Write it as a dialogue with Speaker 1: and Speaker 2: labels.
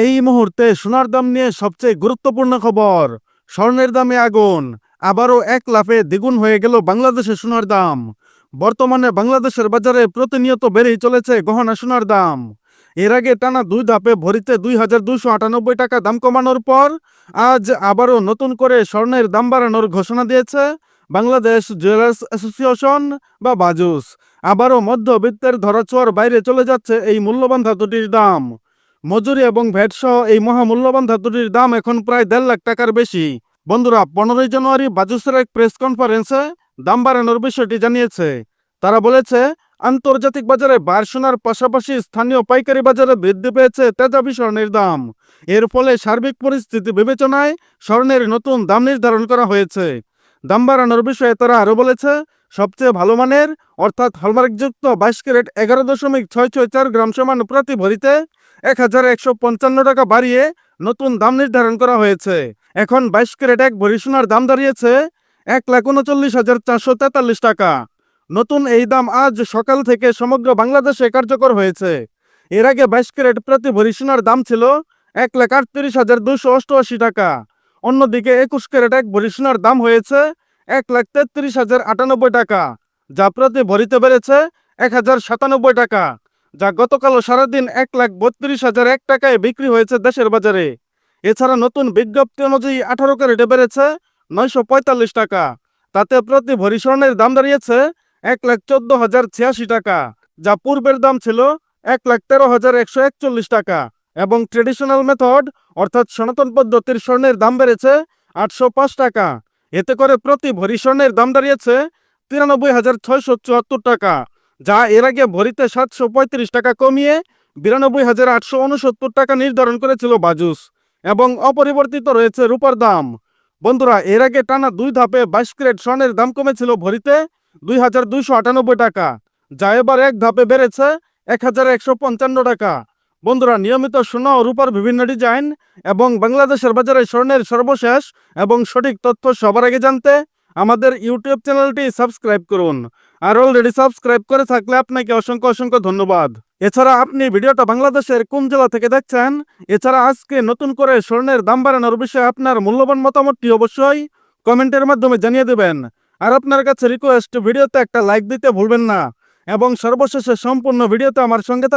Speaker 1: এই মুহূর্তে সোনার দাম নিয়ে সবচেয়ে গুরুত্বপূর্ণ খবর। স্বর্ণের দামে আগুন। আবারও এক লাফে দ্বিগুণ হয়ে গেল বাংলাদেশের সোনার দাম। বর্তমানে বাংলাদেশের বাজারে প্রতিনিয়ত বেড়েই চলেছে গহনা সোনার দাম। এর আগে টানা 2 ধাপে ভরিতে 2298 টাকা দাম কমানোর পর আজ আবারও নতুন করে স্বর্ণের দাম বাড়ানোর ঘোষণা দিয়েছে বাংলাদেশ জুয়েলার্স অ্যাসোসিয়েশন বা বাজুস। আবারও মধ্যবিত্তের ধরাছোঁয়ার বাইরে চলে যাচ্ছে এই মূল্যবান ধাতুটির দাম। মজুরি এবং ভ্যাট সহ এই মহামূল্যবান ধাতুটির দাম এখন প্রায় 1.5 লাখ টাকার বেশি। বন্ধুরা, 15 জানুয়ারি বাজুসের এক প্রেস কনফারেন্সে দাম বাড়ানোর বিষয়টি জানিয়েছে। তারা বলেছে, আন্তর্জাতিক বাজারে বার সোনার পাশাপাশি স্থানীয় পাইকারি বাজারে বৃদ্ধি পেয়েছে তেজাবি স্বর্ণের দাম। এর ফলে সার্বিক পরিস্থিতি বিবেচনায় স্বর্ণের নতুন দাম নির্ধারণ করা হয়েছে। দাম বাড়ানোর বিষয়ে তারা আরও বলেছে, সবচেয়ে ভালো মানের অর্থাৎ হলমার্কযুক্ত 22 ক্যারেট 11.664 গ্রাম সমান প্রতি ভরিতে 1155 টাকা বাড়িয়ে নতুন দাম নির্ধারণ করা হয়েছে। এখন 22 ক্যারেট 1 ভরি সোনার দাম দাঁড়িয়েছে 1,39,443 টাকা। নতুন এই দাম আজ সকাল থেকে সমগ্র বাংলাদেশে কার্যকর হয়েছে। এর আগে 22 ক্যারেট প্রতি ভরি সোনার দাম ছিল 1,38,288 টাকা। অন্যদিকে 21 ক্যারেট 1 ভরি সোনার দাম হয়েছে 1,33,098 টাকা, যা প্রতি ভরিতে বেড়েছে 1,097 টাকা, যা গতকালও সারাদিন 1,32,001 টাকায় বিক্রি হয়েছে দেশের বাজারে। এছাড়া নতুন বিজ্ঞপ্তি অনুযায়ী 18 ক্যারেটে বেড়েছে 945 টাকা। তাতে প্রতি ভরি স্বর্ণের দাম দাঁড়িয়েছে 1,14,086 টাকা, যা পূর্বের দাম ছিল 1,13,141 টাকা। এবং ট্রেডিশনাল মেথড অর্থাৎ সনাতন পদ্ধতির স্বর্ণের দাম বেড়েছে 805 টাকা। এতে করে প্রতি ভরি স্বর্ণের দাম দাঁড়িয়েছে 93,674 টাকা, যা এর আগে ভরিতে 735 টাকা কমিয়ে 92,869 টাকা নির্ধারণ করেছিল বাজুস। এবং অপরিবর্তিত রয়েছে রূপার দাম। বন্ধুরা, এর আগে টানা 2 ধাপে 22 ক্যারেট স্বর্ণের দাম কমেছিল ভরিতে 2,298 টাকা, যা এবার এক ধাপে বেড়েছে 1,155 টাকা। বন্ধুরা, নিয়মিত সোনা ও রূপার বিভিন্ন ডিজাইন এবং বাংলাদেশের বাজারে স্বর্ণের সর্বশেষ এবং সঠিক তথ্য সবার আগে জানতে আমাদের ইউটিউব চ্যানেলটি সাবস্ক্রাইব করুন। আর অলরেডি সাবস্ক্রাইব করে থাকলে আপনাকে অসংখ্য ধন্যবাদ। এছাড়া আপনি ভিডিওটা বাংলাদেশের কোন জেলা থেকে দেখছেন, এছাড়া আজকে নতুন করে স্বর্ণের দাম বাড়ানোর বিষয়ে আপনার মূল্যবান মতামতটি অবশ্যই কমেন্টের মাধ্যমে জানিয়ে দেবেন। আর আপনার কাছে রিকোয়েস্ট, ভিডিওতে একটা লাইক দিতে ভুলবেন না এবং সর্বশেষে সম্পূর্ণ ভিডিওতে আমার সঙ্গে